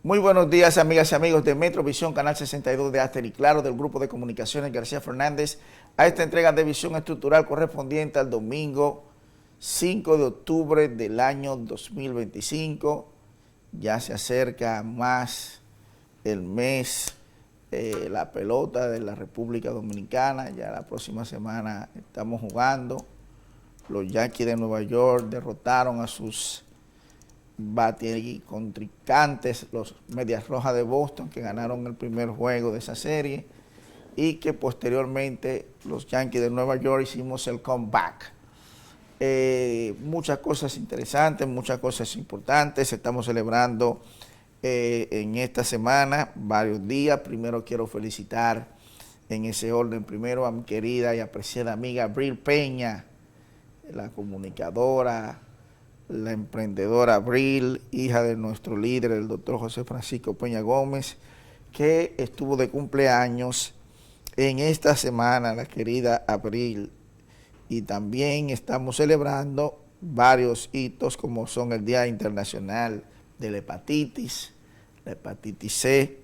Muy buenos días, amigas y amigos de Metrovisión, Canal 62 de Aster y Claro, del Grupo de Comunicaciones García Fernández, a esta entrega de visión estructural correspondiente al domingo 5 de octubre del año 2025. Ya se acerca más el mes, la pelota de la República Dominicana. Ya la próxima semana estamos jugando. Los Yankees de Nueva York derrotaron a sus contrincantes, los Medias Rojas de Boston, que ganaron el primer juego de esa serie, y que posteriormente los Yankees de Nueva York hicimos el comeback. Muchas cosas interesantes, muchas cosas importantes. Estamos celebrando en esta semana varios días. Primero quiero felicitar en ese orden, primero a mi querida y apreciada amiga Abril Peña, la comunicadora, la emprendedora Abril, hija de nuestro líder, el doctor José Francisco Peña Gómez, que estuvo de cumpleaños en esta semana, la querida Abril. Y también estamos celebrando varios hitos, como son el Día Internacional de la Hepatitis C.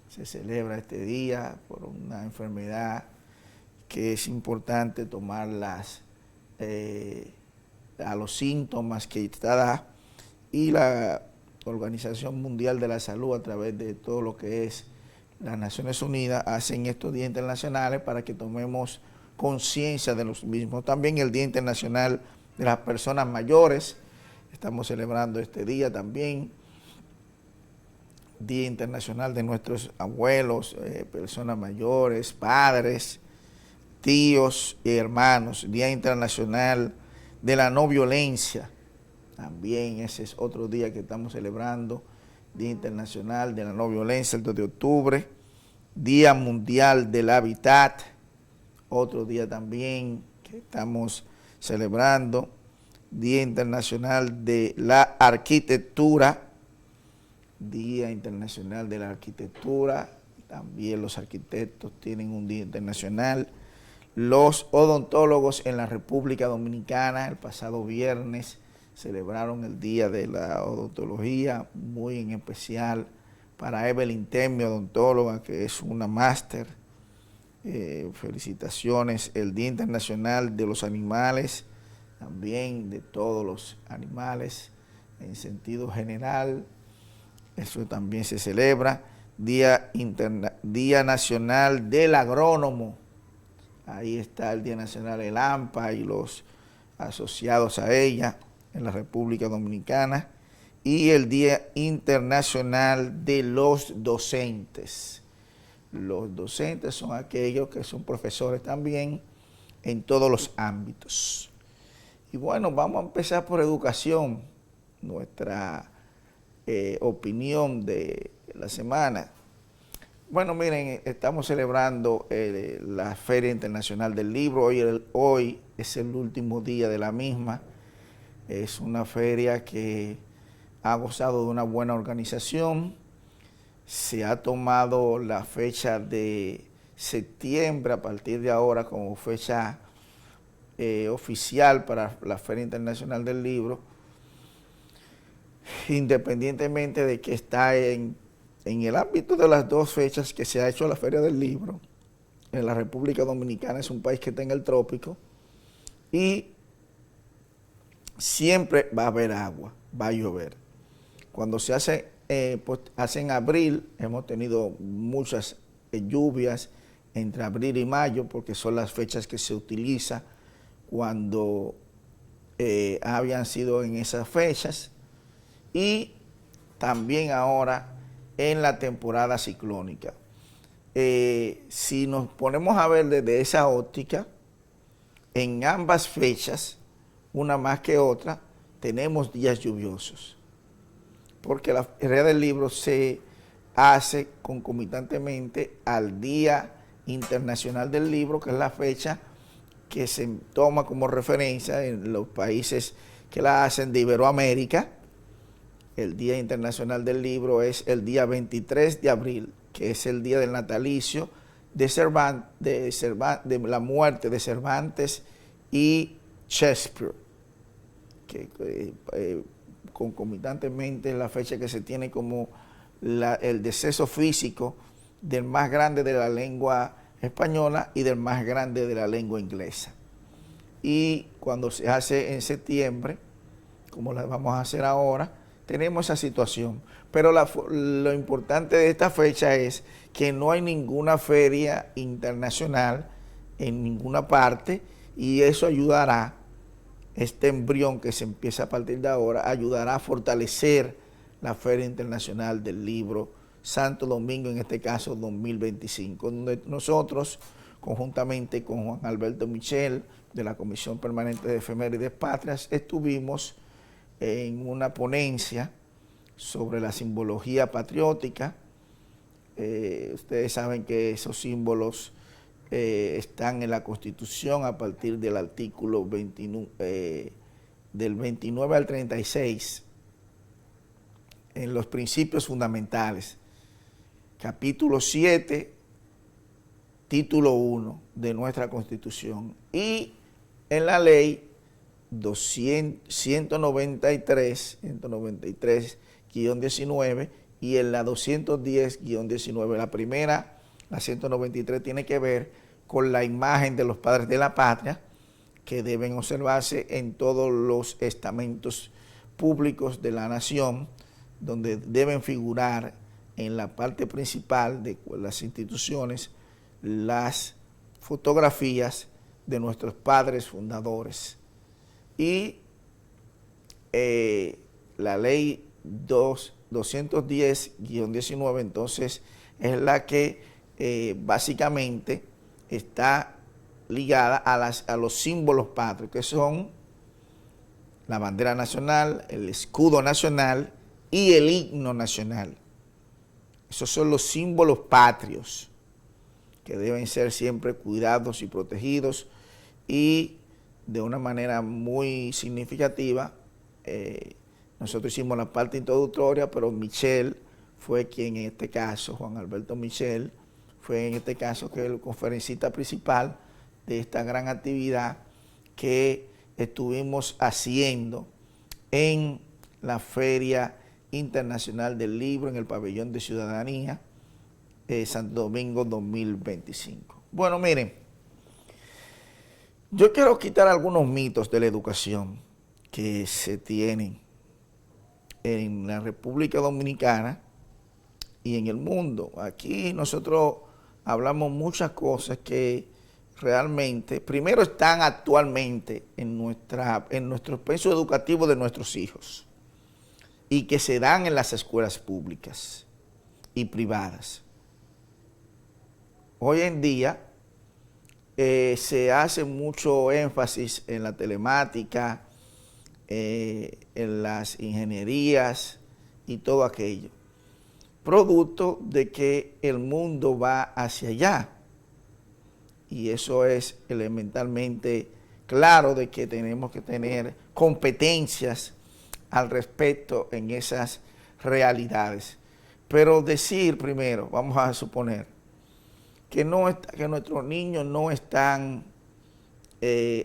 Se celebra este día por una enfermedad que es importante tomarlas a los síntomas que está, y la Organización Mundial de la Salud, a través de todo lo que es las Naciones Unidas, hacen estos días internacionales para que tomemos conciencia de los mismos. También el Día Internacional de las Personas Mayores, estamos celebrando este día también. Día Internacional de nuestros abuelos, personas mayores, padres, tíos y hermanos. Día Internacional de la No Violencia, también ese es otro día que estamos celebrando. Día Internacional de la No Violencia, el 2 de octubre. Día Mundial del Hábitat, otro día también que estamos celebrando. Día Internacional de la Arquitectura, Día Internacional de la Arquitectura, también los arquitectos tienen un día internacional. Los odontólogos en la República Dominicana, el pasado viernes, celebraron el Día de la Odontología, muy en especial para Evelyn Temio, odontóloga, que es una máster. Felicitaciones. El Día Internacional de los Animales, también de todos los animales en sentido general, eso también se celebra. Día Nacional del Agrónomo, ahí está el Día Nacional del AMPA y los asociados a ella en la República Dominicana. Y el Día Internacional de los Docentes. Los docentes son aquellos que son profesores también en todos los ámbitos. Y bueno, vamos a empezar por educación, nuestra opinión de la semana. Bueno, miren, estamos celebrando la Feria Internacional del Libro. Hoy es el último día de la misma. Es una feria que ha gozado de una buena organización. Se ha tomado la fecha de septiembre a partir de ahora como fecha oficial para la Feria Internacional del Libro, independientemente de que está en el ámbito de las dos fechas que se ha hecho la Feria del Libro. En la República Dominicana es un país que está en el trópico y siempre va a haber agua, va a llover. Cuando se hace, en abril, hemos tenido muchas lluvias entre abril y mayo, porque son las fechas que se utiliza cuando habían sido en esas fechas, y también ahora en la temporada ciclónica. Si nos ponemos a ver desde esa óptica, en ambas fechas, una más que otra, tenemos días lluviosos, porque la Feria del Libro se hace concomitantemente al Día Internacional del Libro, que es la fecha que se toma como referencia en los países que la hacen de Iberoamérica. El Día Internacional del Libro es el día 23 de abril, que es el día del natalicio de la muerte de Cervantes y Shakespeare, que concomitantemente es la fecha que se tiene como el deceso físico del más grande de la lengua española y del más grande de la lengua inglesa. Y cuando se hace en septiembre, como la vamos a hacer ahora, tenemos esa situación. Pero lo importante de esta fecha es que no hay ninguna feria internacional en ninguna parte, y eso ayudará, este embrión que se empieza a partir de ahora, ayudará a fortalecer la Feria Internacional del Libro Santo Domingo, en este caso 2025, donde nosotros, conjuntamente con Juan Alberto Michel, de la Comisión Permanente de Efemérides Patrias, estuvimos en una ponencia sobre la simbología patriótica. Ustedes saben que esos símbolos están en la Constitución a partir del artículo 29, del 29 al 36, en los principios fundamentales, capítulo 7, título 1 de nuestra Constitución, y en la ley 193-19 y en la 210-19. La primera, la 193, tiene que ver con la imagen de los padres de la patria que deben observarse en todos los estamentos públicos de la nación, donde deben figurar en la parte principal de las instituciones las fotografías de nuestros padres fundadores. Y la ley 210-19 entonces es la que básicamente está ligada a los símbolos patrios, que son la bandera nacional, el escudo nacional y el himno nacional. Esos son los símbolos patrios que deben ser siempre cuidados y protegidos, y de una manera muy significativa. Nosotros hicimos la parte introductoria, pero Michel fue quien en este caso, Juan Alberto Michel, fue en este caso que el conferencista principal de esta gran actividad que estuvimos haciendo en la Feria Internacional del Libro en el Pabellón de Ciudadanía, Santo Domingo 2025. Bueno, miren, yo quiero quitar algunos mitos de la educación que se tienen en la República Dominicana y en el mundo. Aquí nosotros hablamos muchas cosas que realmente, primero, están actualmente en nuestro expenso educativo de nuestros hijos y que se dan en las escuelas públicas y privadas. Hoy en día se hace mucho énfasis en la telemática, en las ingenierías y todo aquello, producto de que el mundo va hacia allá. Y eso es elementalmente claro, de que tenemos que tener competencias al respecto en esas realidades. Pero decir primero, vamos a suponer, que nuestros niños no están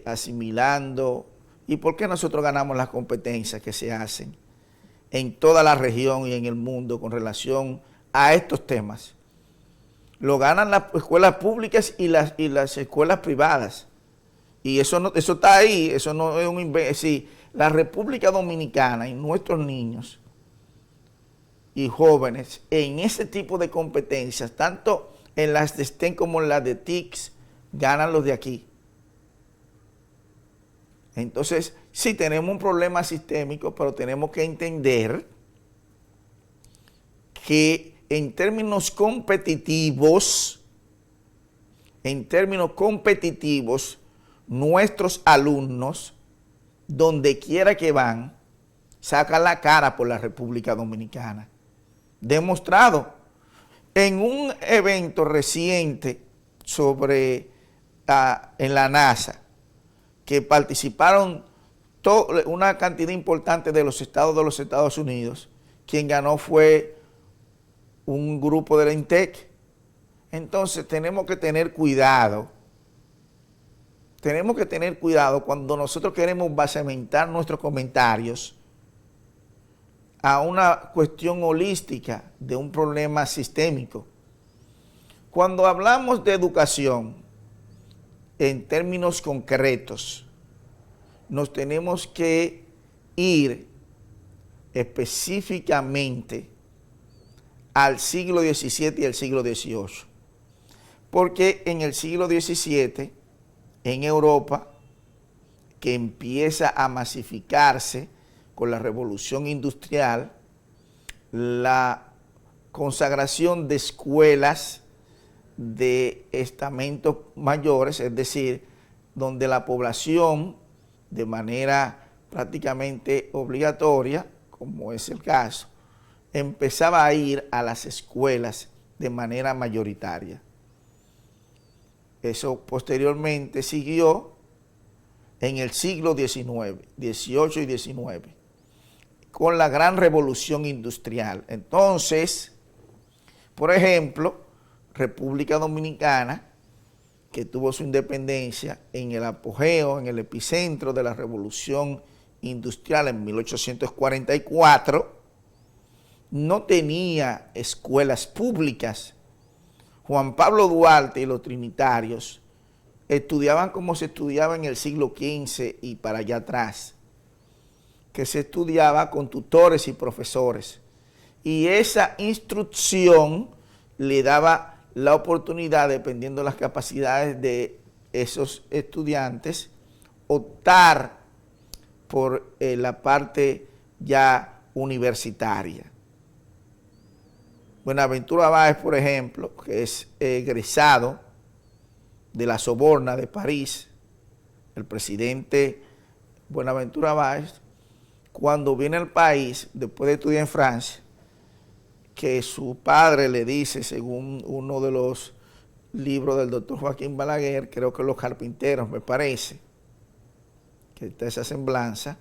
asimilando. ¿Y por qué nosotros ganamos las competencias que se hacen en toda la región y en el mundo con relación a estos temas? Lo ganan las escuelas públicas y las escuelas privadas. Y eso está ahí, eso no es un invento. Sí, la República Dominicana y nuestros niños y jóvenes en ese tipo de competencias, tanto en las de STEM como en las de TICS, ganan los de aquí. Entonces, sí tenemos un problema sistémico, pero tenemos que entender que en términos competitivos, nuestros alumnos, donde quiera que van, sacan la cara por la República Dominicana. Demostrado en un evento reciente en la NASA, que participaron una cantidad importante de los Estados Unidos. Quien ganó fue un grupo de la INTEC. Entonces tenemos que tener cuidado. Tenemos que tener cuidado cuando nosotros queremos basamentar nuestros comentarios a una cuestión holística de un problema sistémico. Cuando hablamos de educación en términos concretos, nos tenemos que ir específicamente al siglo XVII y al siglo XVIII, porque en el siglo XVII, en Europa, que empieza a masificarse con la revolución industrial, la consagración de escuelas de estamentos mayores, es decir, donde la población de manera prácticamente obligatoria, como es el caso, empezaba a ir a las escuelas de manera mayoritaria. Eso posteriormente siguió en el siglo XIX, XVIII y XIX, con la gran revolución industrial. Entonces, por ejemplo, República Dominicana, que tuvo su independencia en el apogeo, en el epicentro de la revolución industrial en 1844, no tenía escuelas públicas. Juan Pablo Duarte y los trinitarios estudiaban como se estudiaba en el siglo XV y para allá atrás, que se estudiaba con tutores y profesores. Y esa instrucción le daba la oportunidad, dependiendo de las capacidades de esos estudiantes, optar por la parte ya universitaria. Buenaventura Báez, por ejemplo, que es egresado de la Sorbona de París, el presidente Buenaventura Báez, cuando viene al país, después de estudiar en Francia, que su padre le dice, según uno de los libros del doctor Joaquín Balaguer, creo que Los Carpinteros, me parece, que está esa semblanza,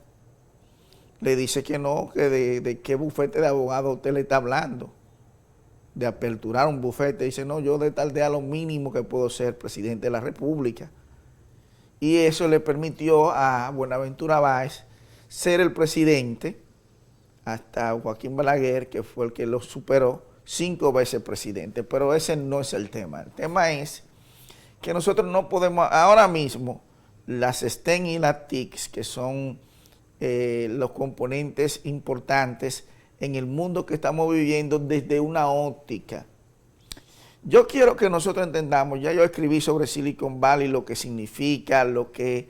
le dice que no, que de qué bufete de abogado usted le está hablando, de aperturar un bufete. Dice, no, yo de tal día lo mínimo que puedo ser presidente de la República. Y eso le permitió a Buenaventura Báez ser el presidente, hasta Joaquín Balaguer, que fue el que lo superó, 5 veces presidente. Pero ese no es el tema. El tema es que nosotros no podemos, ahora mismo, las STEM y las TICs, que son los componentes importantes en el mundo que estamos viviendo desde una óptica. Yo quiero que nosotros entendamos, ya yo escribí sobre Silicon Valley, lo que significa, lo que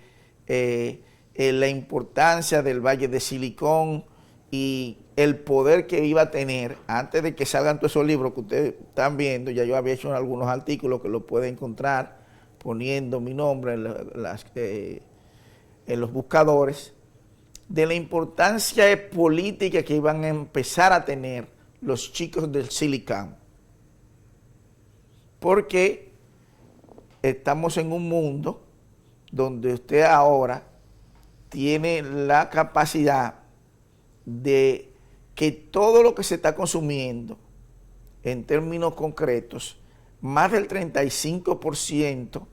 la importancia del Valle de Silicón y el poder que iba a tener antes de que salgan todos esos libros que ustedes están viendo. Ya yo había hecho algunos artículos que lo pueden encontrar poniendo mi nombre en los buscadores, de la importancia política que iban a empezar a tener los chicos del Silicon. Porque estamos en un mundo donde usted ahora tiene la capacidad de que todo lo que se está consumiendo en términos concretos, más del 35%,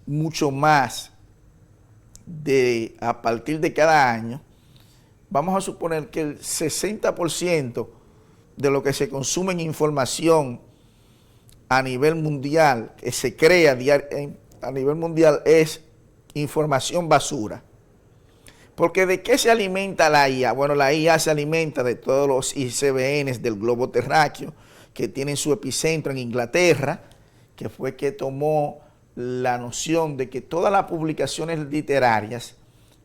mucho más a partir de cada año, vamos a suponer que el 60% de lo que se consume en información a nivel mundial, que se crea a nivel mundial, es información basura. Porque ¿de qué se alimenta la IA? Bueno, la IA se alimenta de todos los ICBNs del globo terráqueo, que tienen su epicentro en Inglaterra, que fue que tomó la noción de que todas las publicaciones literarias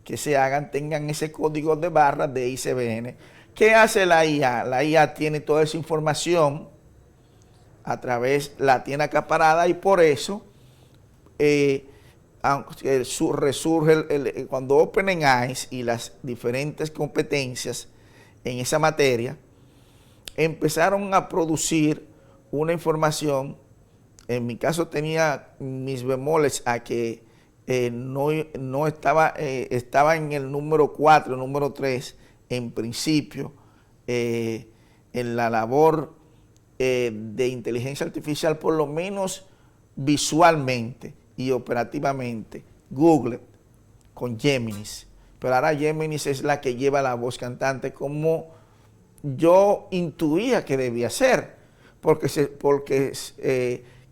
que se hagan tengan ese código de barras de ICBN. ¿Qué hace la IA? La IA tiene toda esa información la tiene acaparada, y por eso resurge cuando OpenAI y las diferentes competencias en esa materia empezaron a producir una información. En mi caso tenía mis bemoles a que no estaba en el número 4, el número 3, en principio, en la labor de inteligencia artificial, por lo menos visualmente y operativamente, Google con Géminis. Pero ahora Géminis es la que lleva la voz cantante como yo intuía que debía ser,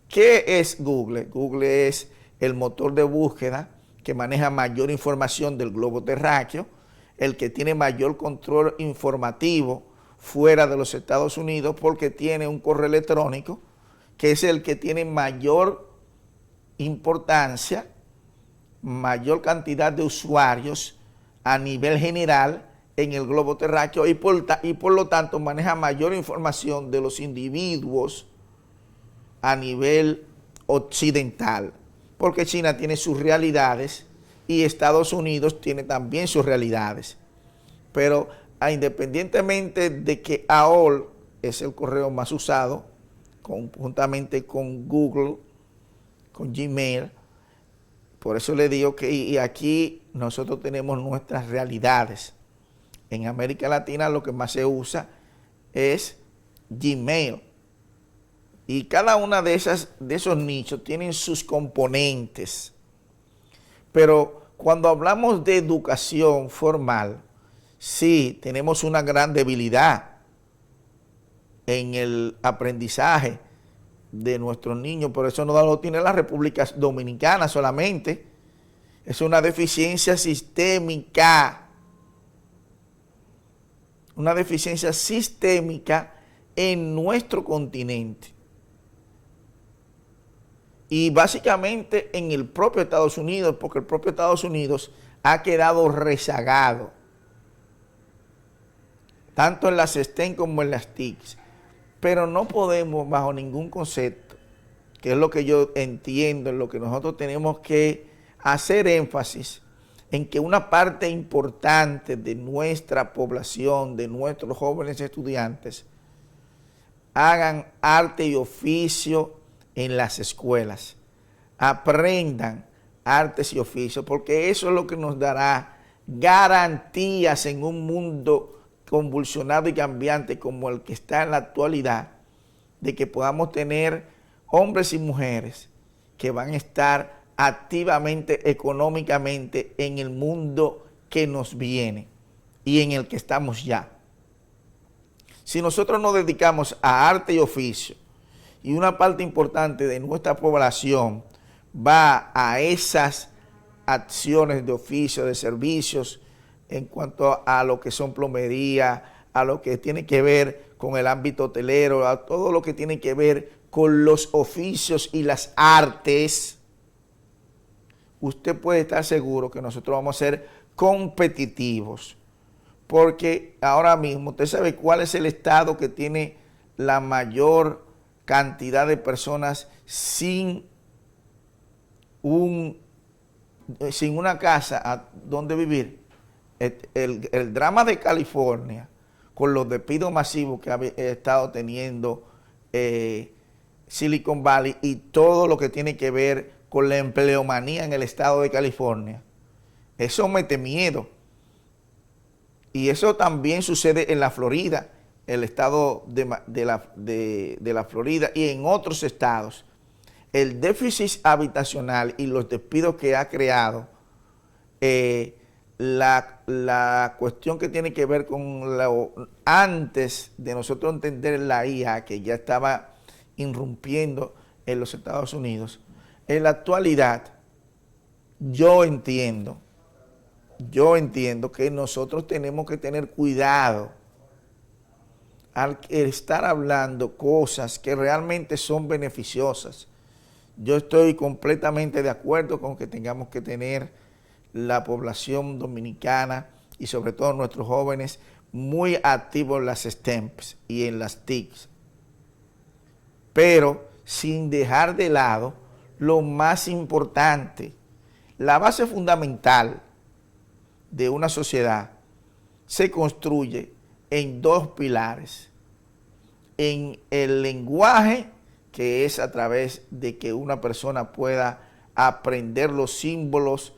¿qué es Google? Google es el motor de búsqueda que maneja mayor información del globo terráqueo, el que tiene mayor control informativo fuera de los Estados Unidos, porque tiene un correo electrónico que es el que tiene mayor importancia, mayor cantidad de usuarios a nivel general en el globo terráqueo y por lo tanto maneja mayor información de los individuos a nivel occidental, porque China tiene sus realidades y Estados Unidos tiene también sus realidades. Pero independientemente de que AOL es el correo más usado, juntamente con Google, con Gmail, por eso le digo que y aquí nosotros tenemos nuestras realidades. En América Latina lo que más se usa es Gmail. Y cada una de esos nichos tienen sus componentes. Pero cuando hablamos de educación formal, sí, tenemos una gran debilidad en el aprendizaje de nuestros niños. Por eso no lo tiene la República Dominicana solamente. Es una deficiencia sistémica. Una deficiencia sistémica en nuestro continente. Y básicamente en el propio Estados Unidos, porque el propio Estados Unidos ha quedado rezagado, tanto en las STEM como en las TICs. Pero no podemos, bajo ningún concepto, que es lo que yo entiendo, en lo que nosotros tenemos que hacer énfasis, en que una parte importante de nuestra población, de nuestros jóvenes estudiantes, hagan arte y oficio en las escuelas, aprendan artes y oficios, porque eso es lo que nos dará garantías en un mundo convulsionado y cambiante como el que está en la actualidad, de que podamos tener hombres y mujeres que van a estar activamente, económicamente en el mundo que nos viene y en el que estamos ya. Si nosotros nos dedicamos a arte y oficio y una parte importante de nuestra población va a esas acciones de oficio, de servicios, en cuanto a lo que son plomería, a lo que tiene que ver con el ámbito hotelero, a todo lo que tiene que ver con los oficios y las artes, usted puede estar seguro que nosotros vamos a ser competitivos. Porque ahora mismo, usted sabe cuál es el estado que tiene la mayor cantidad de personas sin una casa a donde vivir. El drama de California, con los despidos masivos que ha estado teniendo Silicon Valley y todo lo que tiene que ver con la empleomanía en el estado de California, eso mete miedo. Y eso también sucede en la Florida, el estado de la Florida y en otros estados. El déficit habitacional y los despidos que ha creado, la cuestión que tiene que ver con antes de nosotros entender la IA, que ya estaba irrumpiendo en los Estados Unidos, en la actualidad yo entiendo que nosotros tenemos que tener cuidado al estar hablando cosas que realmente son beneficiosas. Yo estoy completamente de acuerdo con que tengamos que tener la población dominicana y sobre todo nuestros jóvenes muy activos en las STEMs y en las TICs, pero sin dejar de lado lo más importante. La base fundamental de una sociedad se construye en dos pilares: en el lenguaje, que es a través de que una persona pueda aprender los símbolos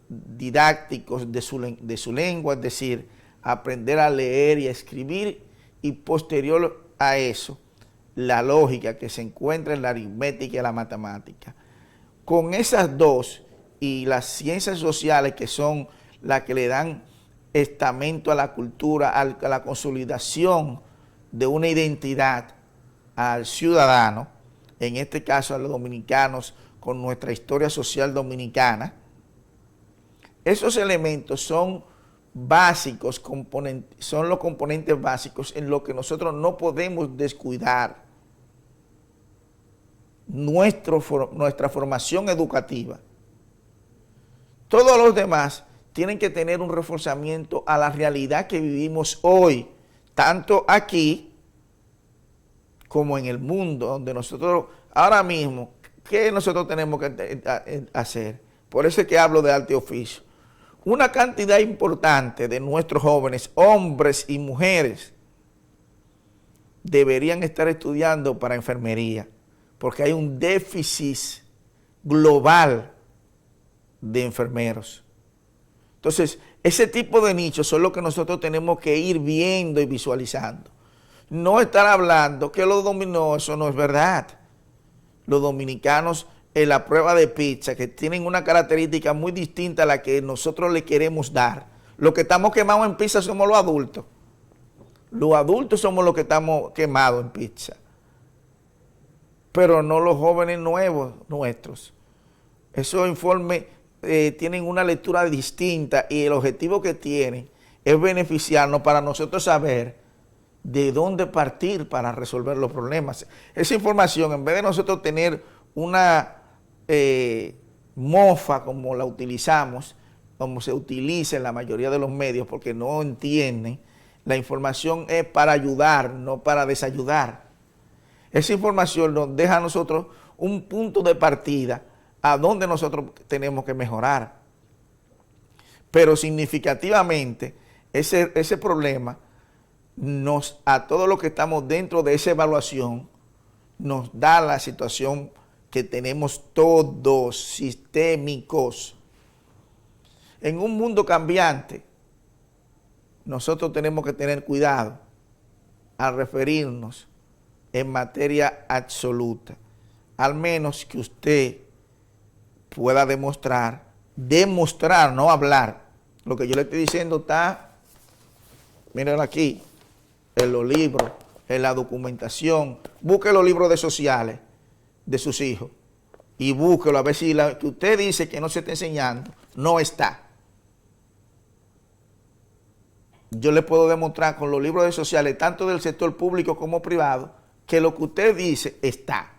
didácticos de su lengua, es decir, aprender a leer y a escribir, y posterior a eso, la lógica que se encuentra en la aritmética y la matemática. Con esas dos y las ciencias sociales, que son las que le dan estamento a la cultura, a la consolidación de una identidad al ciudadano, en este caso a los dominicanos, con nuestra historia social dominicana. Esos elementos son básicos, son los componentes básicos en lo que nosotros no podemos descuidar nuestra formación educativa. Todos los demás tienen que tener un reforzamiento a la realidad que vivimos hoy, tanto aquí como en el mundo, donde nosotros ahora mismo, ¿qué nosotros tenemos que hacer? Por eso es que hablo de arte oficio. Una cantidad importante de nuestros jóvenes, hombres y mujeres, deberían estar estudiando para enfermería, porque hay un déficit global de enfermeros. Entonces, ese tipo de nichos son los que nosotros tenemos que ir viendo y visualizando. No estar hablando que los dominicanos, eso no es verdad. Los dominicanos en la prueba de pizza, que tienen una característica muy distinta a la que nosotros le queremos dar. Los que estamos quemados en pizza somos los adultos. Los adultos somos los que estamos quemados en pizza. Pero no los jóvenes nuevos nuestros. Esos informes tienen una lectura distinta y el objetivo que tienen es beneficiarnos para nosotros saber de dónde partir para resolver los problemas. Esa información, en vez de nosotros tener una mofa como la utilizamos, como se utiliza en la mayoría de los medios, porque no entienden, la información es para ayudar, no para desayudar. Esa información nos deja a nosotros un punto de partida a donde nosotros tenemos que mejorar. Pero significativamente, ese problema a todos los que estamos dentro de esa evaluación, nos da la situación que tenemos todos, sistémicos. En un mundo cambiante, nosotros tenemos que tener cuidado al referirnos en materia absoluta, al menos que usted pueda demostrar, no hablar. Lo que yo le estoy diciendo está, miren aquí, en los libros, en la documentación. Busque los libros de sociales de sus hijos y búsquelo a ver si la que usted dice que no se está enseñando, no está. Yo le puedo demostrar con los libros de sociales, tanto del sector público como privado, que lo que usted dice está.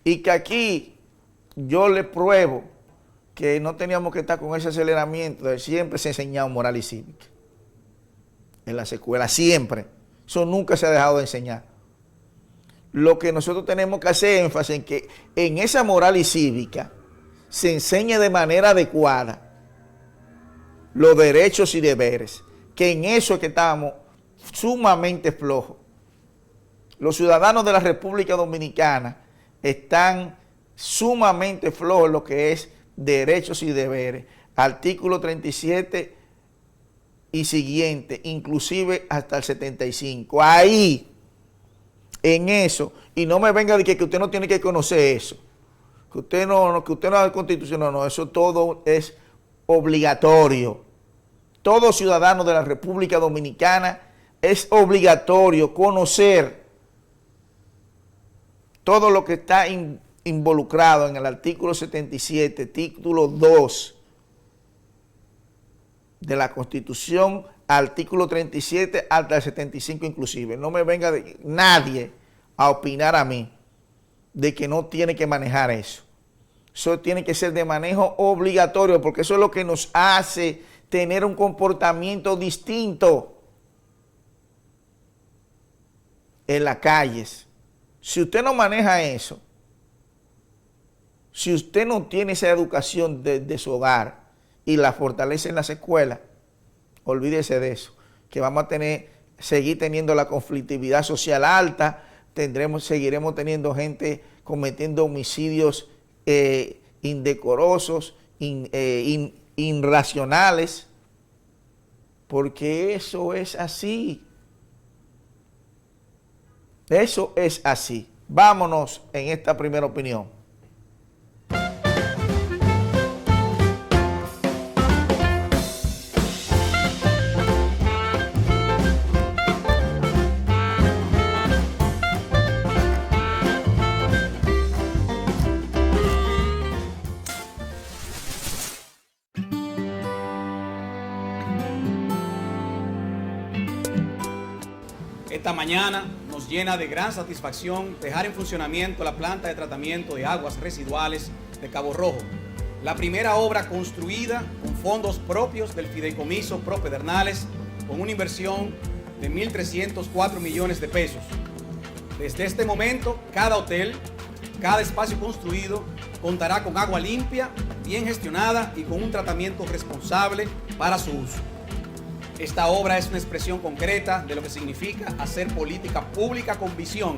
Y que aquí yo le pruebo que no teníamos que estar con ese aceleramiento de siempre se ha enseñado moral y cívica. En las escuelas, siempre. Eso nunca se ha dejado de enseñar. Lo que nosotros tenemos que hacer énfasis en que en esa moral y cívica se enseñe de manera adecuada los derechos y deberes, que en eso es que estamos sumamente flojos. Los ciudadanos de la República Dominicana están sumamente flojos en lo que es derechos y deberes. Artículo 37 y siguiente, inclusive hasta el 75. Ahí, en eso, y no me venga de que usted no tiene que conocer eso, que usted no es constitucional, no, eso todo es obligatorio. Todo ciudadano de la República Dominicana es obligatorio conocer todo lo que está involucrado en el artículo 77, título 2 de la Constitución, artículo 37 hasta el 75 inclusive. No me venga nadie a opinar a mí de que no tiene que manejar eso. Eso tiene que ser de manejo obligatorio, porque eso es lo que nos hace tener un comportamiento distinto en las calles. Si usted no maneja eso, si usted no tiene esa educación de su hogar y la fortalece en las escuelas, olvídese de eso, que vamos a seguir teniendo la conflictividad social alta, seguiremos teniendo gente cometiendo homicidios indecorosos, irracionales, porque eso es así. Eso es así. Vámonos en esta primera opinión. Esta mañana nos llena de gran satisfacción dejar en funcionamiento la planta de tratamiento de aguas residuales de Cabo Rojo, la primera obra construida con fondos propios del Fideicomiso Pro Pedernales, con una inversión de 1.304 millones de pesos. Desde este momento, cada hotel, cada espacio construido contará con agua limpia, bien gestionada y con un tratamiento responsable para su uso. Esta obra es una expresión concreta de lo que significa hacer política pública con visión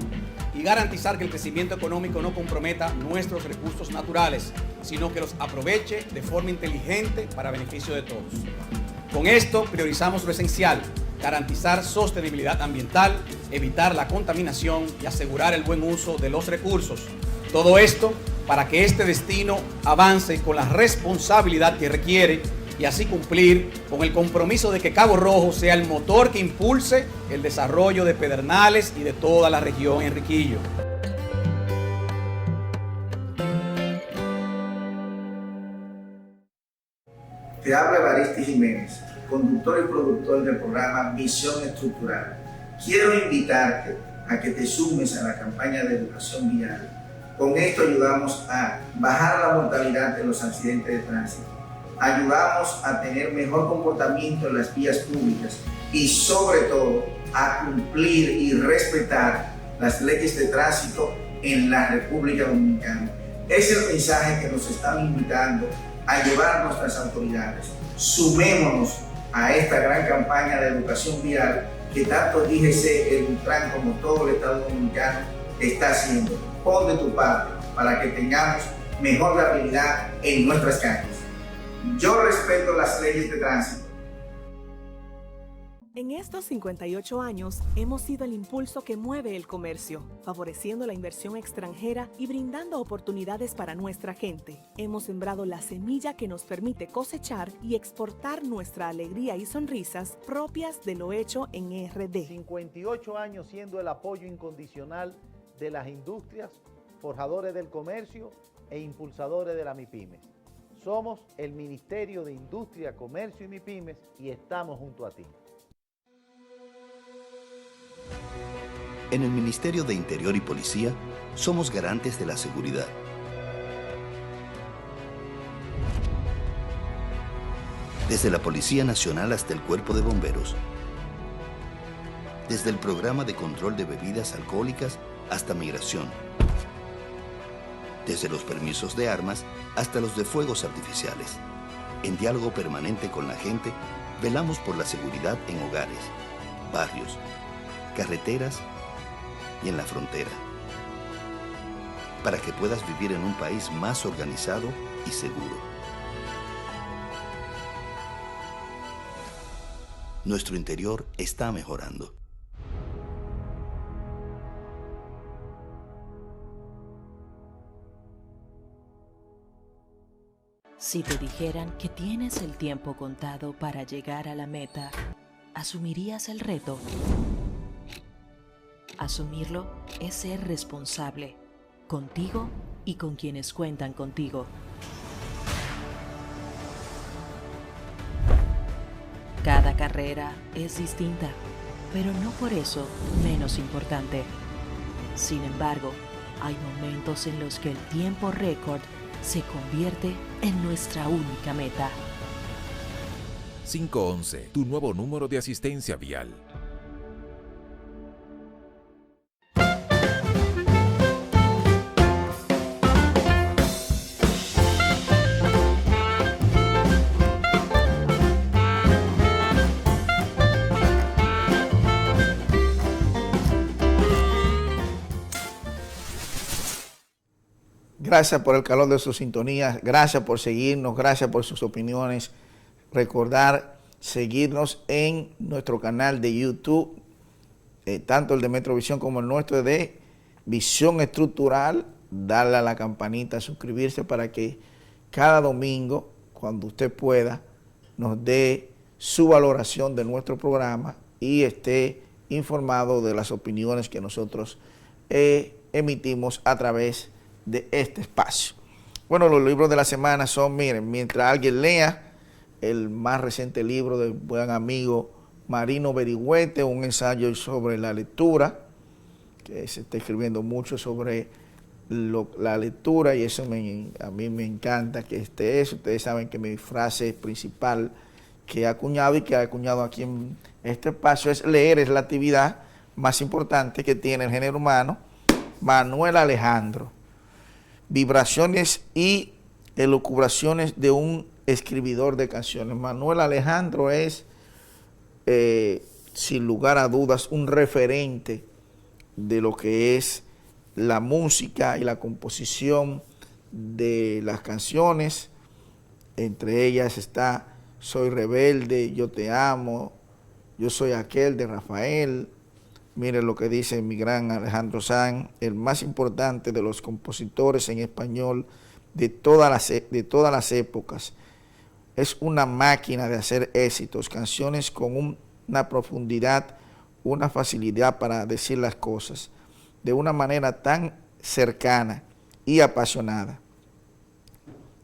y garantizar que el crecimiento económico no comprometa nuestros recursos naturales, sino que los aproveche de forma inteligente para beneficio de todos. Con esto priorizamos lo esencial: garantizar sostenibilidad ambiental, evitar la contaminación y asegurar el buen uso de los recursos. Todo esto para que este destino avance con la responsabilidad que requiere y así cumplir con el compromiso de que Cabo Rojo sea el motor que impulse el desarrollo de Pedernales y de toda la región Enriquillo. Te habla Evaristi Jiménez, conductor y productor del programa Visión Estructural. Quiero invitarte a que te sumes a la campaña de educación vial. Con esto ayudamos a bajar la mortalidad de los accidentes de tránsito. Ayudamos a tener mejor comportamiento en las vías públicas y sobre todo a cumplir y respetar las leyes de tránsito en la República Dominicana. Es el mensaje que nos están invitando a llevar nuestras autoridades. Sumémonos a esta gran campaña de educación vial que tanto DGC, el Intran como todo el Estado Dominicano está haciendo. Pon de tu parte para que tengamos mejor viabilidad en nuestras calles. Yo respeto las leyes de tránsito. En estos 58 años hemos sido el impulso que mueve el comercio, favoreciendo la inversión extranjera y brindando oportunidades para nuestra gente. Hemos sembrado la semilla que nos permite cosechar y exportar nuestra alegría y sonrisas propias de lo hecho en RD. 58 años siendo el apoyo incondicional de las industrias, forjadores del comercio e impulsadores de la MIPYMES. Somos el Ministerio de Industria, Comercio y MIPYMES y estamos junto a ti. En el Ministerio de Interior y Policía somos garantes de la seguridad. Desde la Policía Nacional hasta el Cuerpo de Bomberos. Desde el Programa de Control de Bebidas Alcohólicas hasta Migración. Desde los permisos de armas hasta los de fuegos artificiales. En diálogo permanente con la gente, velamos por la seguridad en hogares, barrios, carreteras y en la frontera, para que puedas vivir en un país más organizado y seguro. Nuestro interior está mejorando. Si te dijeran que tienes el tiempo contado para llegar a la meta, ¿asumirías el reto? Asumirlo es ser responsable, contigo y con quienes cuentan contigo. Cada carrera es distinta, pero no por eso menos importante. Sin embargo, hay momentos en los que el tiempo récord se convierte en nuestra única meta. 511, tu nuevo número de asistencia vial. Gracias por el calor de sus sintonías, gracias por seguirnos, gracias por sus opiniones. Recordar seguirnos en nuestro canal de YouTube, tanto el de Metrovisión como el nuestro de Visión Estructural. Darle a la campanita, suscribirse para que cada domingo, cuando usted pueda, nos dé su valoración de nuestro programa y esté informado de las opiniones que nosotros emitimos a través de este espacio. Bueno, los libros de la semana son, miren, mientras alguien lea, el más reciente libro del buen amigo Marino Berigüete, un ensayo sobre la lectura, que se está escribiendo mucho sobre la lectura, y eso a mí me encanta que esté eso. Ustedes saben que mi frase principal que he acuñado y que he acuñado aquí en este espacio es: leer es la actividad más importante que tiene el género humano. Manuel Alejandro. Vibraciones y elucubraciones de un escribidor de canciones. Manuel Alejandro es, sin lugar a dudas, un referente de lo que es la música y la composición de las canciones. Entre ellas está Soy Rebelde, Yo Te Amo, Yo Soy Aquel de Rafael. Miren lo que dice mi gran Alejandro Sanz, el más importante de los compositores en español de todas las épocas. Es una máquina de hacer éxitos, canciones con una profundidad, una facilidad para decir las cosas de una manera tan cercana y apasionada,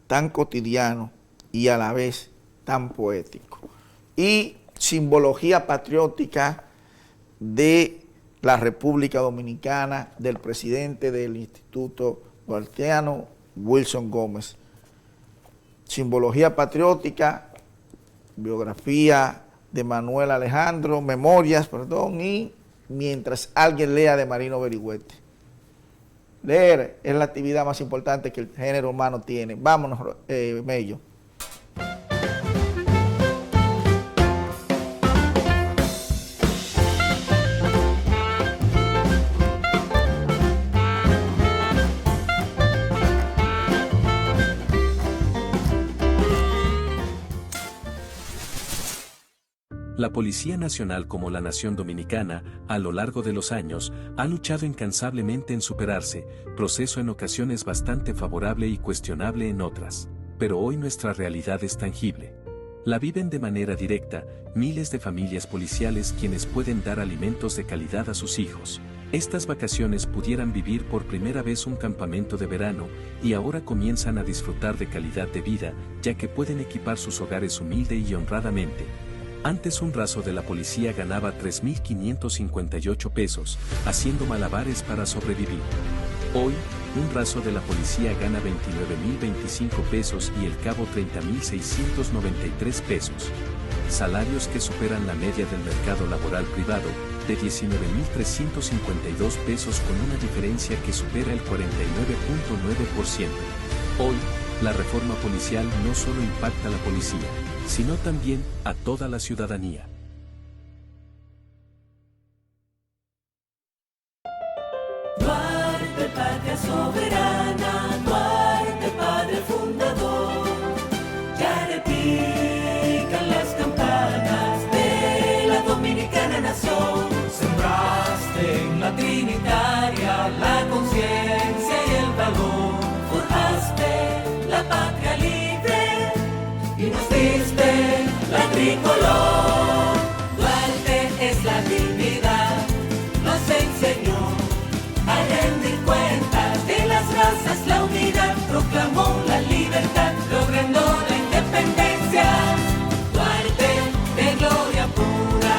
tan cotidiano y a la vez tan poético. Y simbología patriótica de la República Dominicana, del presidente del Instituto Duartiano, Wilson Gómez. Simbología patriótica, biografía de Manuel Alejandro, memorias, y mientras alguien lea de Marino Berigüete. Leer es la actividad más importante que el género humano tiene. Vámonos, Mello. La Policía Nacional como la Nación Dominicana, a lo largo de los años, ha luchado incansablemente en superarse, proceso en ocasiones bastante favorable y cuestionable en otras. Pero hoy nuestra realidad es tangible. La viven de manera directa miles de familias policiales quienes pueden dar alimentos de calidad a sus hijos. Estas vacaciones pudieran vivir por primera vez un campamento de verano y ahora comienzan a disfrutar de calidad de vida, ya que pueden equipar sus hogares humilde y honradamente. Antes un raso de la policía ganaba 3.558 pesos, haciendo malabares para sobrevivir. Hoy, un raso de la policía gana 29.025 pesos y el cabo 30.693 pesos. Salarios que superan la media del mercado laboral privado, de 19.352 pesos con una diferencia que supera el 49.9%. Hoy, la reforma policial no solo impacta a la policía, sino también a toda la ciudadanía. Duarte, patria soberana, Duarte, padre fundador, ya repican las campanas de la dominicana nación. Sembraste en la Trinitaria la conciencia y el valor, forjaste la patria libre y nos diste la tricolor. Duarte es la dignidad, nos enseñó a rendir cuentas de las razas, la unidad, proclamó la libertad, logrando la independencia. Duarte de gloria pura,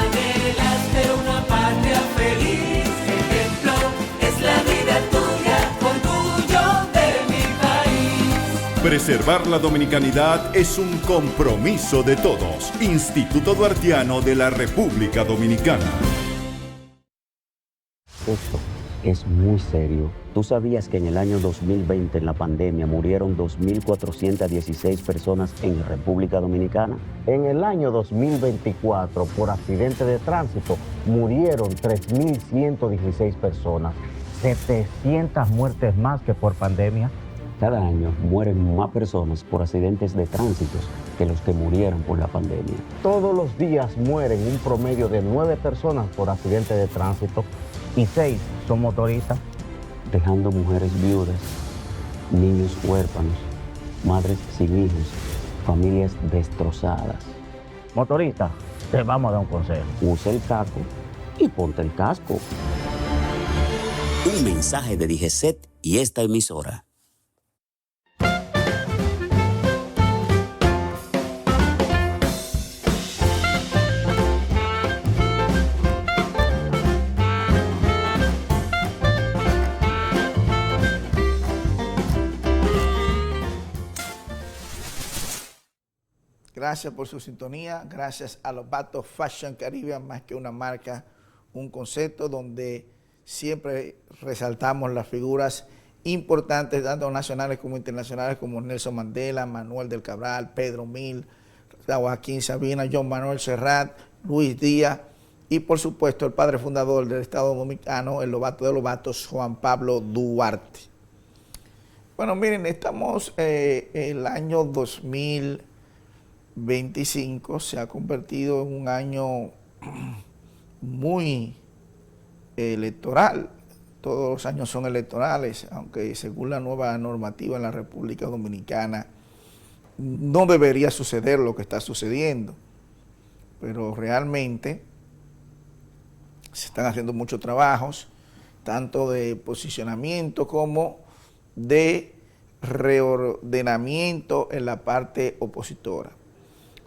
anhelaste una patria feliz. Ejemplo es la vida tuya, orgullo de mi país. Preservar la dominicanidad es un compromiso de todos. Instituto Duartiano de la República Dominicana. Esto es muy serio. ¿Tú sabías que en el año 2020, en la pandemia, murieron 2.416 personas en República Dominicana? En el año 2024, por accidente de tránsito, murieron 3.116 personas, 700 muertes más que por pandemia. Cada año mueren más personas por accidentes de tránsito que los que murieron por la pandemia. Todos los días mueren un promedio de 9 personas por accidente de tránsito y 6 son motoristas, dejando mujeres viudas, niños huérfanos, madres sin hijos, familias destrozadas. Motorista, te vamos a dar un consejo. Usa el casco y ponte el casco. Un mensaje de DGCET y esta emisora. Gracias por su sintonía, gracias a Lobato Fashion Caribbean, más que una marca, un concepto donde siempre resaltamos las figuras importantes, tanto nacionales como internacionales, como Nelson Mandela, Manuel del Cabral, Pedro Mil, Joaquín Sabina, John Manuel Serrat, Luis Díaz y por supuesto el padre fundador del Estado Dominicano, el Lobato de Lobatos, Juan Pablo Duarte. Bueno, miren, estamos el año 2025, se ha convertido en un año muy electoral. Todos los años son electorales, aunque según la nueva normativa en la República Dominicana no debería suceder lo que está sucediendo, pero realmente se están haciendo muchos trabajos, tanto de posicionamiento como de reordenamiento en la parte opositora.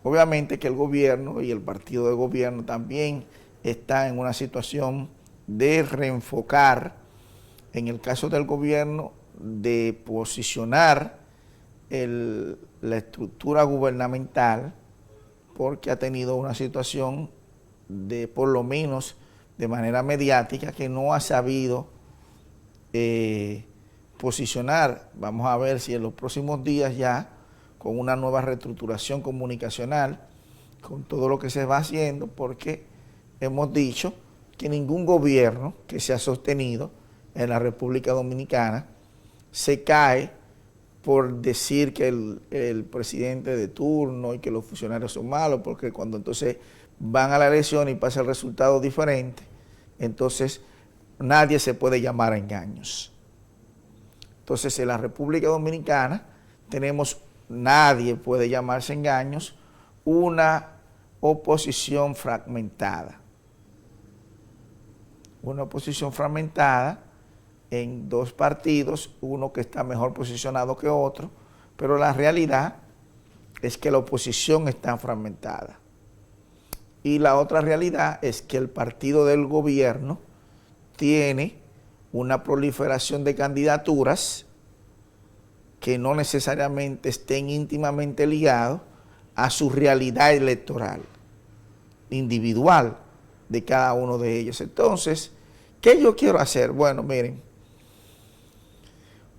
Obviamente que el gobierno y el partido de gobierno también está en una situación de reenfocar, en el caso del gobierno, de posicionar la estructura gubernamental, porque ha tenido una situación de, por lo menos de manera mediática, que no ha sabido posicionar. Vamos a ver si en los próximos días ya, con una nueva reestructuración comunicacional, con todo lo que se va haciendo, porque hemos dicho que ningún gobierno que se ha sostenido en la República Dominicana se cae por decir que el presidente de turno y que los funcionarios son malos, porque cuando entonces van a la elección y pasa el resultado diferente, entonces nadie se puede llamar a engaños. Entonces en la República Dominicana tenemos, nadie puede llamarse engaños, una oposición fragmentada. Una oposición fragmentada en dos partidos, uno que está mejor posicionado que otro, pero la realidad es que la oposición está fragmentada. Y la otra realidad es que el partido del gobierno tiene una proliferación de candidaturas que no necesariamente estén íntimamente ligados a su realidad electoral, individual de cada uno de ellos. Entonces, ¿qué yo quiero hacer? Bueno, miren,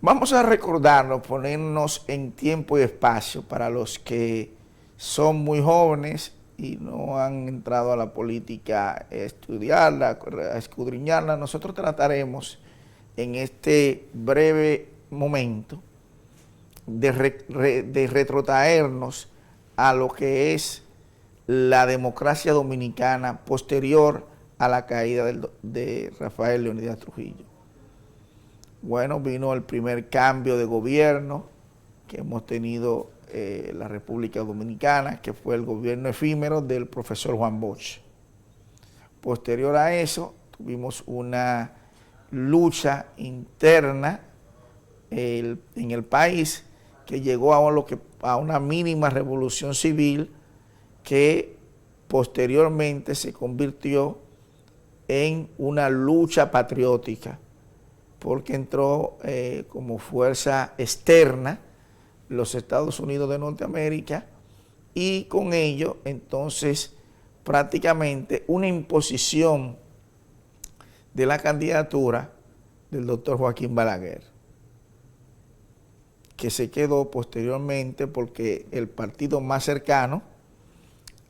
vamos a recordarnos, ponernos en tiempo y espacio para los que son muy jóvenes y no han entrado a la política a estudiarla, a escudriñarla. Nosotros trataremos en este breve momento de retrotraernos a lo que es la democracia dominicana posterior a la caída de Rafael Leónidas Trujillo. Bueno, vino el primer cambio de gobierno que hemos tenido la República Dominicana, que fue el gobierno efímero del profesor Juan Bosch. Posterior a eso, tuvimos una lucha interna en el país que llegó a una mínima revolución civil que posteriormente se convirtió en una lucha patriótica, porque entró como fuerza externa los Estados Unidos de Norteamérica y con ello entonces prácticamente una imposición de la candidatura del doctor Joaquín Balaguer, que se quedó posteriormente porque el partido más cercano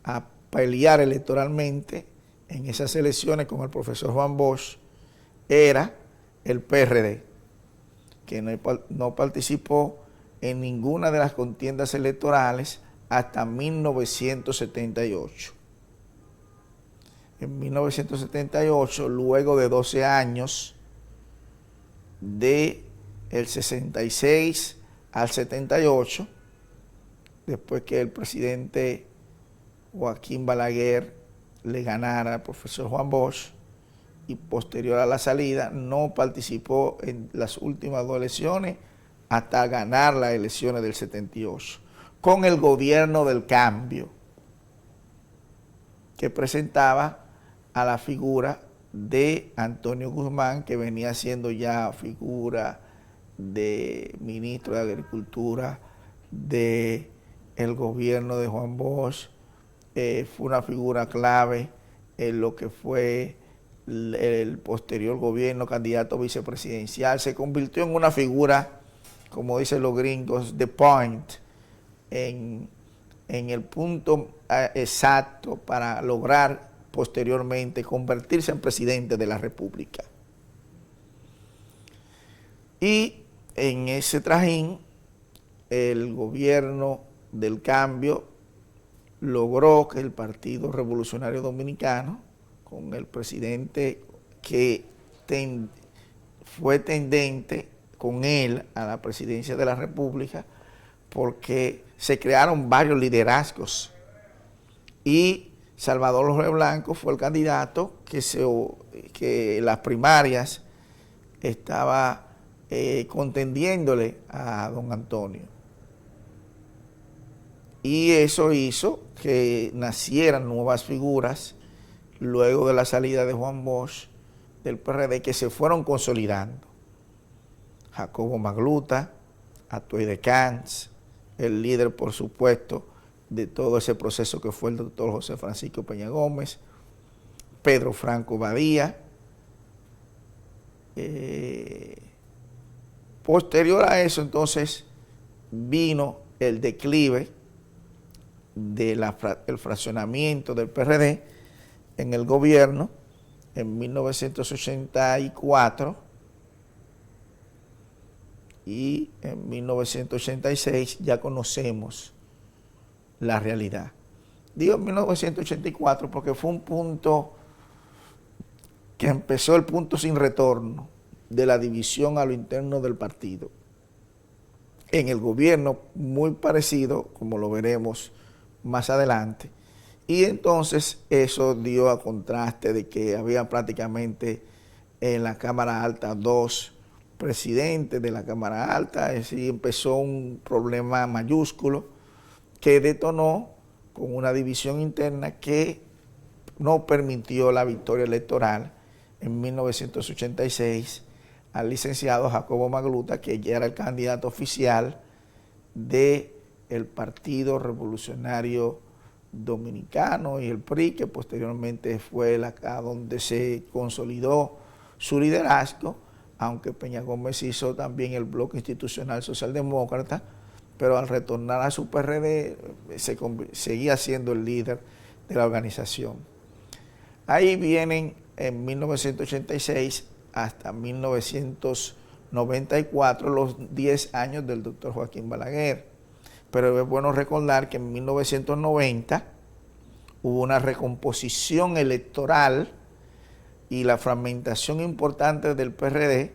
a pelear electoralmente en esas elecciones con el profesor Juan Bosch era el PRD, que no participó en ninguna de las contiendas electorales hasta 1978. En 1978, luego de 12 años, del 66 al 78, después que el presidente Joaquín Balaguer le ganara al profesor Juan Bosch, y posterior a la salida no participó en las últimas dos elecciones hasta ganar las elecciones del 78, con el gobierno del cambio, que presentaba a la figura de Antonio Guzmán, que venía siendo ya figura de ministro de Agricultura, de el gobierno de Juan Bosch, fue una figura clave en lo que fue el posterior gobierno, candidato vicepresidencial. Se convirtió en una figura, como dicen los gringos, the point, en el punto exacto para lograr posteriormente convertirse en presidente de la República. Y en ese trajín, el gobierno del cambio logró que el Partido Revolucionario Dominicano, con el presidente que fue tendente con él a la presidencia de la República, porque se crearon varios liderazgos y Salvador Jorge Blanco fue el candidato que en las primarias estaba contendiéndole a don Antonio. Y eso hizo que nacieran nuevas figuras luego de la salida de Juan Bosch del PRD, que se fueron consolidando. Jacobo Magluta, Atuey de Camps, el líder, por supuesto, de todo ese proceso que fue el doctor José Francisco Peña Gómez, Pedro Franco Badía. Posterior a eso, entonces, vino el declive del fraccionamiento del PRD en el gobierno en 1984 y en 1986 ya conocemos la realidad. Digo 1984 porque fue un punto que empezó el punto sin retorno de la división a lo interno del partido. En el gobierno muy parecido, como lo veremos más adelante, y entonces eso dio a contraste de que había prácticamente en la Cámara Alta 2 presidentes de la Cámara Alta, es decir, empezó un problema mayúsculo que detonó con una división interna que no permitió la victoria electoral en 1986 al licenciado Jacobo Magluta, que ya era el candidato oficial del Partido Revolucionario Dominicano y el PRI, que posteriormente fue acá donde se consolidó su liderazgo, aunque Peña Gómez hizo también el Bloque Institucional Socialdemócrata, pero al retornar a su PRD seguía siendo el líder de la organización. Ahí vienen en 1986 hasta 1994 los 10 años del doctor Joaquín Balaguer. Pero es bueno recordar que en 1990 hubo una recomposición electoral y la fragmentación importante del PRD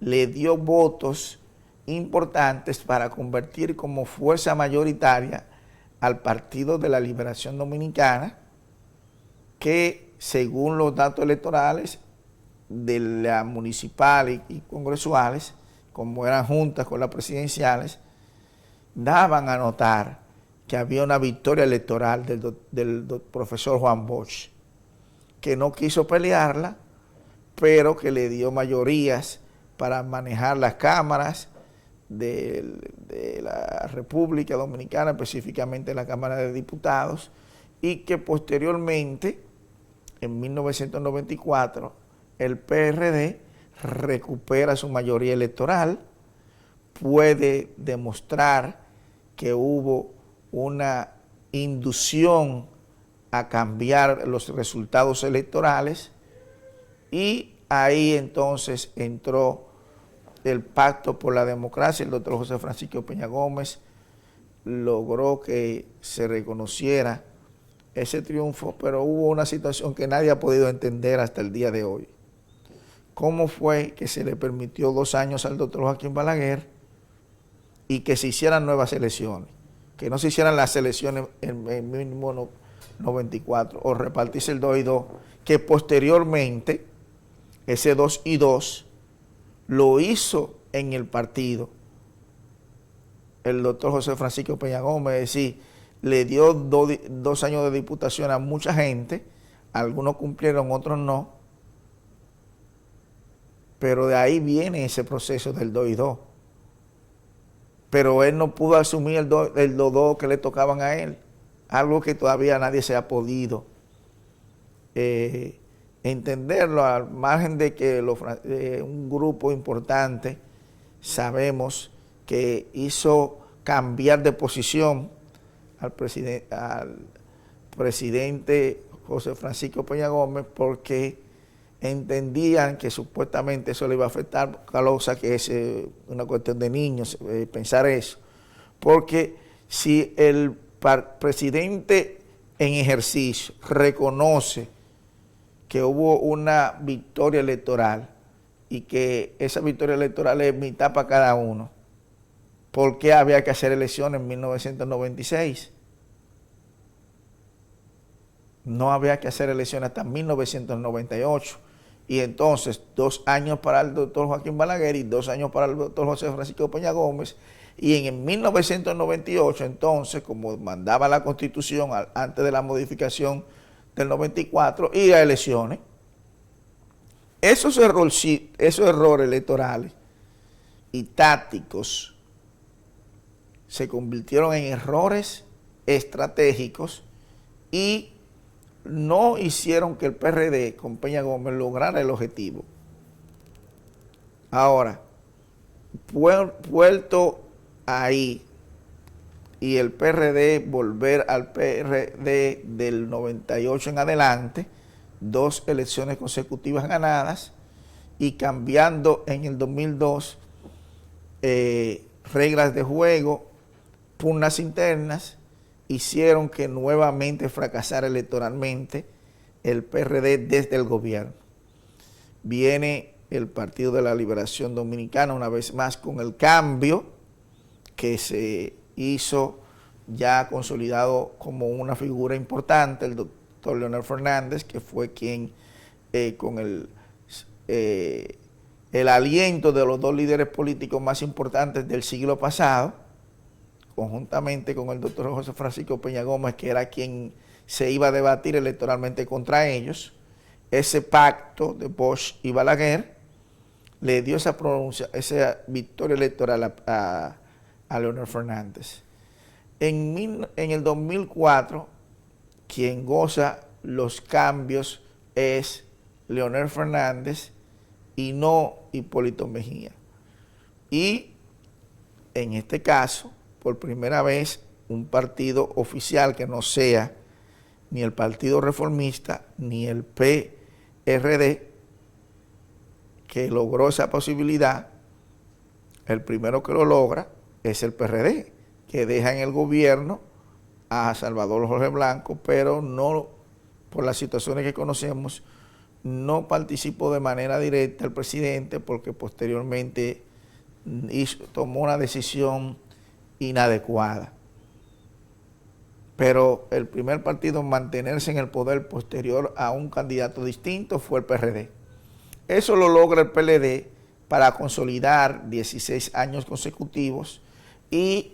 le dio votos importantes para convertir como fuerza mayoritaria al Partido de la Liberación Dominicana, que según los datos electorales de las municipales y congresuales, como eran juntas con las presidenciales, daban a notar que había una victoria electoral del profesor Juan Bosch, que no quiso pelearla, pero que le dio mayorías para manejar las cámaras de la República Dominicana, específicamente la Cámara de Diputados, y que posteriormente, en 1994, el PRD recupera su mayoría electoral, puede demostrar que hubo una inducción a cambiar los resultados electorales, y ahí entonces entró el Pacto por la Democracia. El doctor José Francisco Peña Gómez logró que se reconociera ese triunfo, pero hubo una situación que nadie ha podido entender hasta el día de hoy. ¿Cómo fue que se le permitió 2 años al doctor Joaquín Balaguer y que se hicieran nuevas elecciones? Que no se hicieran las elecciones en el mínimo 94 o repartirse el 2 y 2, que posteriormente ese 2 y 2 lo hizo en el partido el doctor José Francisco Peña Gómez, es decir, le dio 2 años de diputación a mucha gente, algunos cumplieron, otros no, pero de ahí viene ese proceso del 2 y 2. pero él no pudo asumir los dos que le tocaban a él, algo que todavía nadie se ha podido entenderlo, al margen de que un grupo importante sabemos que hizo cambiar de posición al presidente José Francisco Peña Gómez, porque entendían que supuestamente eso le iba a afectar, cosa que es una cuestión de niños, pensar eso, porque si el presidente en ejercicio reconoce que hubo una victoria electoral y que esa victoria electoral es mitad para cada uno, ¿por qué había que hacer elecciones en 1996? No había que hacer elecciones hasta 1998. Y entonces 2 años para el doctor Joaquín Balaguer y 2 años para el doctor José Francisco Peña Gómez. Y en el 1998, entonces, como mandaba la Constitución antes de la modificación del 94, ir a elecciones. Esos errores electorales y tácticos se convirtieron en errores estratégicos y no hicieron que el PRD con Peña Gómez lograra el objetivo. Ahora, vuelto ahí y el PRD volver al PRD del 98 en adelante, 2 elecciones consecutivas ganadas y cambiando en el 2002 reglas de juego, pugnas internas, hicieron que nuevamente fracasara electoralmente el PRD desde el gobierno. Viene el Partido de la Liberación Dominicana una vez más con el cambio que se hizo ya consolidado como una figura importante, el doctor Leonel Fernández, que fue quien con el aliento de los 2 líderes políticos más importantes del siglo pasado, conjuntamente con el doctor José Francisco Peña Gómez, que era quien se iba a debatir electoralmente contra ellos, ese pacto de Bosch y Balaguer le dio esa victoria electoral a Leonel Fernández. En el 2004, quien goza los cambios es Leonel Fernández y no Hipólito Mejía. Y en este caso, por primera vez, un partido oficial que no sea ni el Partido Reformista ni el PRD, que logró esa posibilidad, el primero que lo logra es el PRD, que deja en el gobierno a Salvador Jorge Blanco, pero no, por las situaciones que conocemos, no participó de manera directa el presidente, porque posteriormente tomó una decisión inadecuada. Pero el primer partido en mantenerse en el poder posterior a un candidato distinto fue el PRD. Eso lo logra el PLD para consolidar 16 años consecutivos, y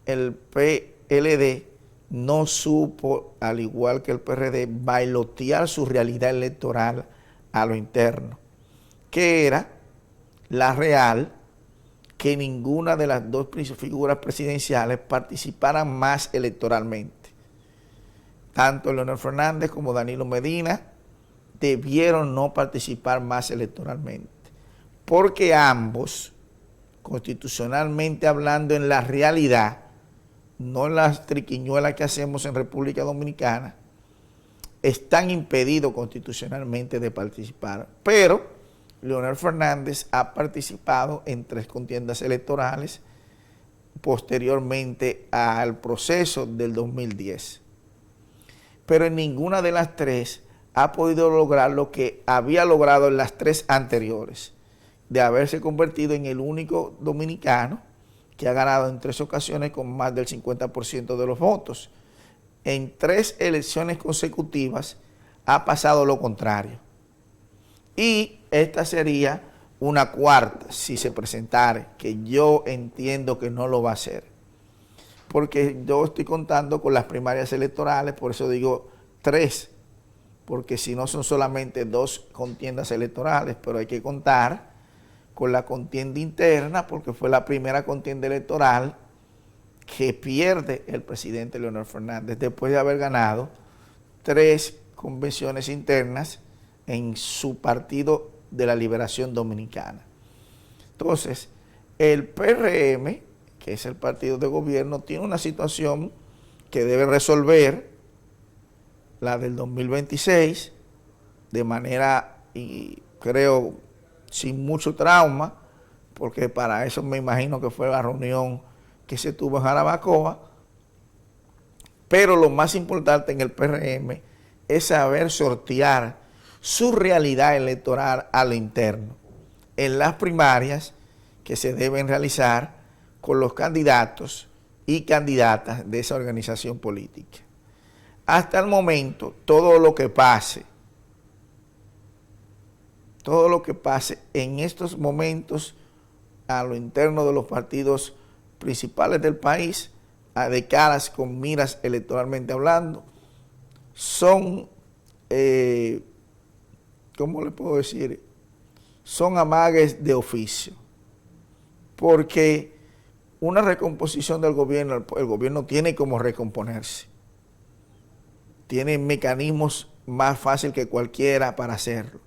el PLD no supo, al igual que el PRD, bailotear su realidad electoral a lo interno, que era la real, que ninguna de las 2 figuras presidenciales participaran más electoralmente. Tanto Leonel Fernández como Danilo Medina debieron no participar más electoralmente, porque ambos, constitucionalmente hablando, en la realidad, no en las triquiñuelas que hacemos en República Dominicana, están impedidos constitucionalmente de participar. Pero Leonel Fernández ha participado en 3 contiendas electorales posteriormente al proceso del 2010. Pero en ninguna de las 3 ha podido lograr lo que había logrado en las 3 anteriores, de haberse convertido en el único dominicano que ha ganado en 3 ocasiones con más del 50% de los votos. En 3 elecciones consecutivas ha pasado lo contrario. Y esta sería una cuarta, si se presentara, que yo entiendo que no lo va a hacer. Porque yo estoy contando con las primarias electorales, por eso digo 3, porque si no son solamente 2 contiendas electorales, pero hay que contar con la contienda interna, porque fue la primera contienda electoral que pierde el presidente Leonel Fernández después de haber ganado 3 convenciones internas en su Partido de la Liberación Dominicana. Entonces, el PRM, que es el partido de gobierno, tiene una situación que debe resolver, la del 2026, de manera, y creo, sin mucho trauma, porque para eso me imagino que fue la reunión que se tuvo en Jarabacoa. Pero lo más importante en el PRM es saber sortear su realidad electoral a lo interno en las primarias que se deben realizar con los candidatos y candidatas de esa organización política. Hasta el momento, todo lo que pase en estos momentos a lo interno de los partidos principales del país, de caras con miras electoralmente hablando, son, ¿cómo le puedo decir? Son amagues de oficio, porque una recomposición del gobierno, el gobierno tiene como recomponerse, tiene mecanismos más fáciles que cualquiera para hacerlo,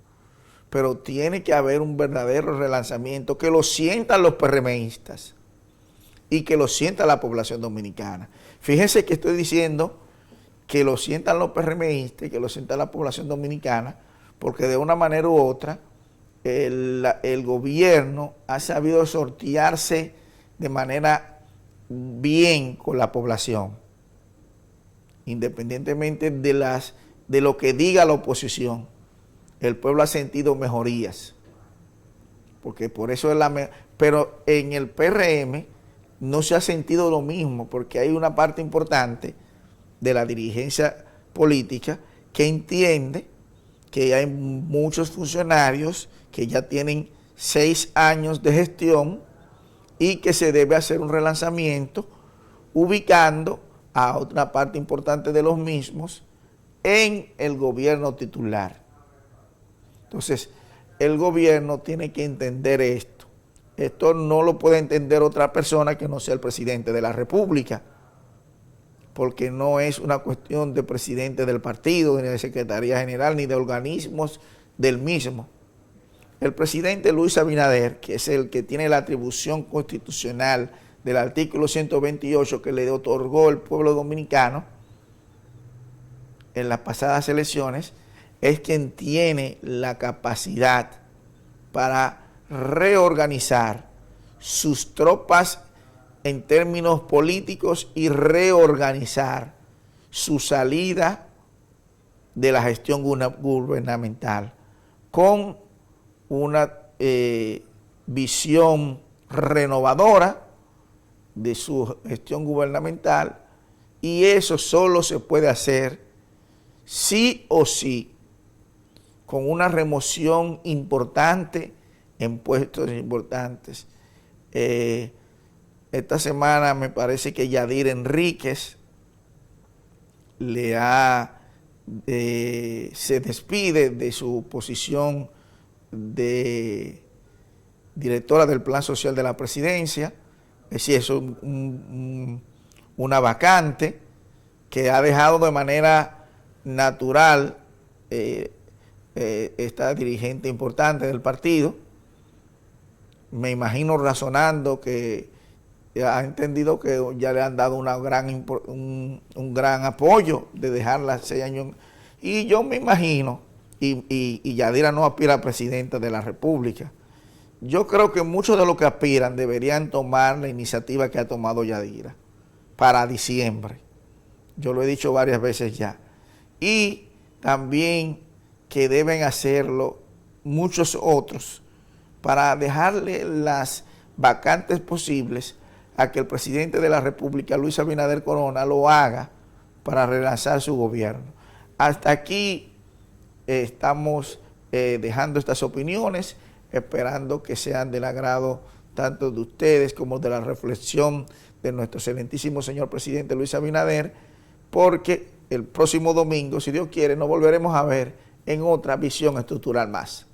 pero tiene que haber un verdadero relanzamiento que lo sientan los PRMistas y que lo sienta la población dominicana. Fíjense que estoy diciendo que lo sientan los PRMistas y que lo sienta la población dominicana, porque de una manera u otra el gobierno ha sabido sortearse de manera bien con la población, independientemente de lo que diga la oposición. El pueblo ha sentido mejorías, porque por eso es pero en el PRM no se ha sentido lo mismo, porque hay una parte importante de la dirigencia política que entiende que hay muchos funcionarios que ya tienen 6 años de gestión y que se debe hacer un relanzamiento ubicando a otra parte importante de los mismos en el gobierno titular. Entonces, el gobierno tiene que entender esto. Esto no lo puede entender otra persona que no sea el presidente de la República, porque no es una cuestión de presidente del partido, ni de Secretaría General, ni de organismos del mismo. El presidente Luis Abinader, que es el que tiene la atribución constitucional del artículo 128 que le otorgó el pueblo dominicano en las pasadas elecciones, es quien tiene la capacidad para reorganizar sus tropas en términos políticos y reorganizar su salida de la gestión gubernamental con una visión renovadora de su gestión gubernamental, y eso solo se puede hacer sí o sí con una remoción importante en puestos importantes. Esta semana me parece que Yadir Enríquez se despide de su posición de directora del Plan Social de la Presidencia. Es decir, es una vacante que ha dejado de manera natural esta dirigente importante del partido. Me imagino razonando que ha entendido que ya le han dado un gran apoyo de dejarla 6 años. Y yo me imagino, y Yadira no aspira a presidenta de la República, yo creo que muchos de los que aspiran deberían tomar la iniciativa que ha tomado Yadira para diciembre. Yo lo he dicho varias veces ya. Y también que deben hacerlo muchos otros para dejarle las vacantes posibles a que el presidente de la República, Luis Abinader Corona, lo haga para relanzar su gobierno. Hasta aquí estamos dejando estas opiniones, esperando que sean del agrado tanto de ustedes como de la reflexión de nuestro excelentísimo señor presidente Luis Abinader, porque el próximo domingo, si Dios quiere, nos volveremos a ver en otra visión estructural más.